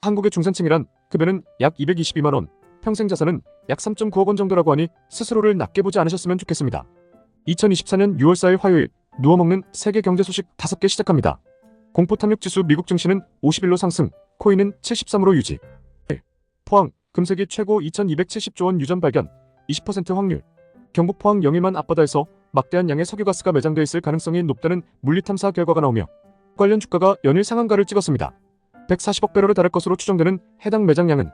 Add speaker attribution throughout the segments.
Speaker 1: 한국의 중산층이란 급여는 약 222만원, 평생 자산은 약 3.9억 원 정도라고 하니 스스로를 낮게 보지 않으셨으면 좋겠습니다. 2024년 6월 4일 화요일, 누워먹는 세계 경제 소식 5개 시작합니다. 공포 탐욕 지수 미국 증시는 51로 상승, 코인은 73으로 유지. 포항, 금색이 최고 2270조 원 유전 발견, 20% 확률. 경북 포항 영일만 앞바다에서 막대한 양의 석유가스가 매장돼 있을 가능성이 높다는 물리탐사 결과가 나오며 관련 주가가 연일 상한가를 찍었습니다. 140억 배럴에 달할 것으로 추정되는 해당 매장량은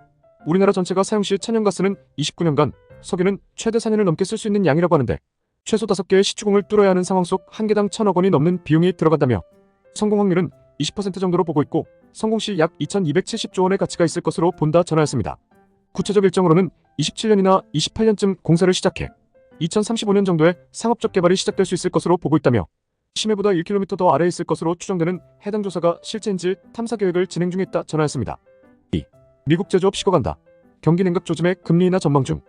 Speaker 1: 우리나라 전체가 사용시 천연가스는 29년간, 석유는 최대 4년을 넘게 쓸 수 있는 양이라고 하는데 최소 5개의 시추공을 뚫어야 하는 상황 속 한 개당 1,000억 원이 넘는 비용이 들어간다며 성공 확률은 20% 정도로 보고 있고 성공 시 약 2,270조 원의 가치가 있을 것으로 본다 전하였습니다. 구체적 일정으로는 27년이나 28년쯤 공사를 시작해 2035년 정도에 상업적 개발이 시작될 수 있을 것으로 보고 있다며 심해보다 1km 더 아래에 있을 것으로 추정되는 해당 조사가 실제인지 탐사 계획을 진행 중에 있다 전하였습니다. 2. 미국 제조업 식어간다. 경기 냉각 조짐의 금리 인하 전망 중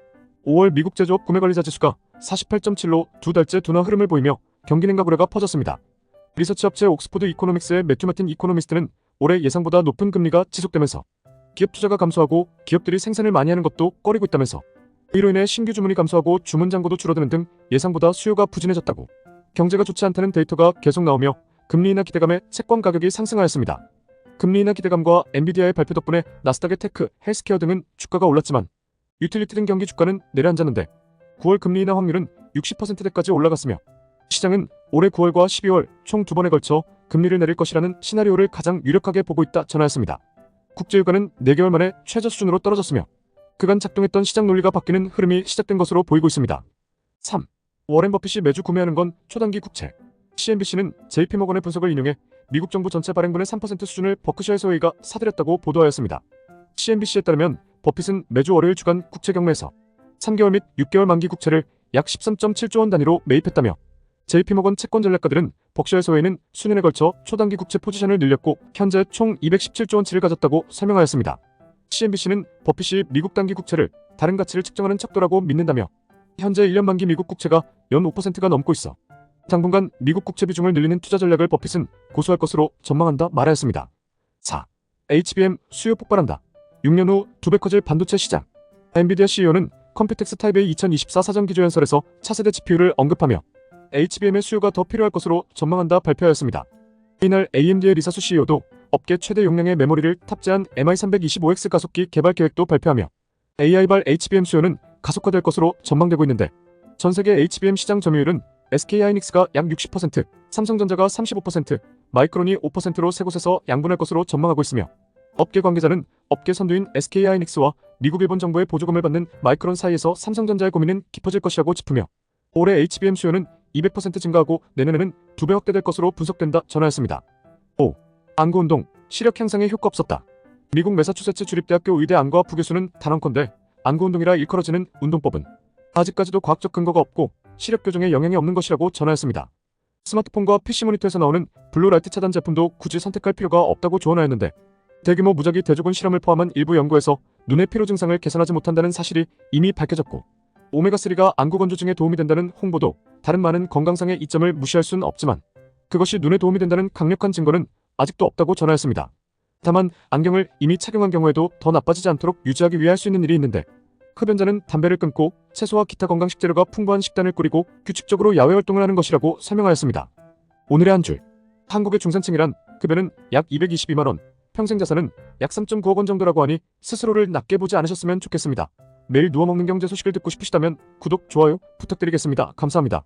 Speaker 1: 5월 미국 제조업 구매관리자 지수가 48.7로 두 달째 둔화 흐름을 보이며 경기 냉각 우려가 퍼졌습니다. 리서치 업체 옥스포드 이코노믹스의 매튜 마틴 이코노미스트는 올해 예상보다 높은 금리가 지속되면서 기업 투자가 감소하고 기업들이 생산을 많이 하는 것도 꺼리고 있다면서 이로 인해 신규 주문이 감소하고 주문 잔고도 줄어드는 등 예상보다 수요가 부진해졌다고 경제가 좋지 않다는 데이터가 계속 나오며 금리 인하 기대감에 채권 가격이 상승하였습니다. 금리 인하 기대감과 엔비디아의 발표 덕분에 나스닥의 테크, 헬스케어 등은 주가가 올랐지만 유틸리티 등 경기 주가는 내려앉았는데 9월 금리 인하 확률은 60%대까지 올라갔으며 시장은 올해 9월과 12월 총 2번에 걸쳐 금리를 내릴 것이라는 시나리오를 가장 유력하게 보고 있다 전하였습니다. 국제유가는 4개월 만에 최저 수준으로 떨어졌으며 그간 작동했던 시장 논리가 바뀌는 흐름이 시작된 것으로 보이고 있습니다. 3. 워렌 버핏이 매주 구매하는 건 초단기 국채. CNBC는 JP모건의 분석을 인용해 미국 정부 전체 발행분의 3% 수준을 버크셔 해서웨이가 사들였다고 보도하였습니다. CNBC에 따르면 버핏은 매주 월요일 주간 국채 경매에서 3개월 및 6개월 만기 국채를 약 13.7조 원 단위로 매입했다며 JP모건 채권 전략가들은 버크셔 해서웨이는 수년에 걸쳐 초단기 국채 포지션을 늘렸고 현재 총 217조 원치를 가졌다고 설명하였습니다. CNBC는 버핏이 미국 단기 국채를 다른 가치를 측정하는 척도라고 믿는다며 현재 1년 만기 미국 국채가 연 5%가 넘고 있어 당분간 미국 국채 비중을 늘리는 투자 전략을 버핏은 고수할 것으로 전망한다 말하였습니다. 4. HBM 수요 폭발한다. 6년 후 2배 커질 반도체 시장. 엔비디아 CEO는 컴퓨텍스 타이베이 2024 사전 기조 연설에서 차세대 GPU를 언급하며 HBM의 수요가 더 필요할 것으로 전망한다 발표하였습니다. 이날 AMD의 리사수 CEO도 업계 최대 용량의 메모리를 탑재한 MI325X 가속기 개발 계획도 발표하며 AI발 HBM 수요는 가속화될 것으로 전망되고 있는데 전 세계 HBM 시장 점유율은 SK하이닉스가 약 60%, 삼성전자가 35%, 마이크론이 5%로 세 곳에서 양분할 것으로 전망하고 있으며 업계 관계자는 업계 선두인 SK하이닉스와 미국 일본 정부의 보조금을 받는 마이크론 사이에서 삼성전자의 고민은 깊어질 것이라고 짚으며 올해 HBM 수요는 200% 증가하고 내년에는 2배 확대될 것으로 분석된다 전하였습니다. 5. 안구운동, 시력 향상에 효과 없었다. 미국 매사추세츠 주립대학교 의대 안과 부교수는 단언컨대 안구운동이라 일컬어지는 운동법은 아직까지도 과학적 근거가 없고 시력 교정에 영향이 없는 것이라고 전하였습니다. 스마트폰과 PC 모니터에서 나오는 블루라이트 차단 제품도 굳이 선택할 필요가 없다고 조언하였는데 대규모 무작위 대조군 실험을 포함한 일부 연구에서 눈의 피로 증상을 개선하지 못한다는 사실이 이미 밝혀졌고 오메가3가 안구 건조증에 도움이 된다는 홍보도 다른 많은 건강상의 이점을 무시할 순 없지만 그것이 눈에 도움이 된다는 강력한 증거는 아직도 없다고 전하였습니다. 다만 안경을 이미 착용한 경우에도 더 나빠지지 않도록 유지하기 위해 할 수 있는 일이 있는데 흡연자는 담배를 끊고 채소와 기타 건강 식재료가 풍부한 식단을 꾸리고 규칙적으로 야외 활동을 하는 것이라고 설명하였습니다. 오늘의 한 줄. 한국의 중산층이란 급여는 약 222만원, 평생 자산은 약 3.9억 원 정도라고 하니 스스로를 낮게 보지 않으셨으면 좋겠습니다. 매일 누워먹는 경제 소식을 듣고 싶으시다면 구독, 좋아요 부탁드리겠습니다. 감사합니다.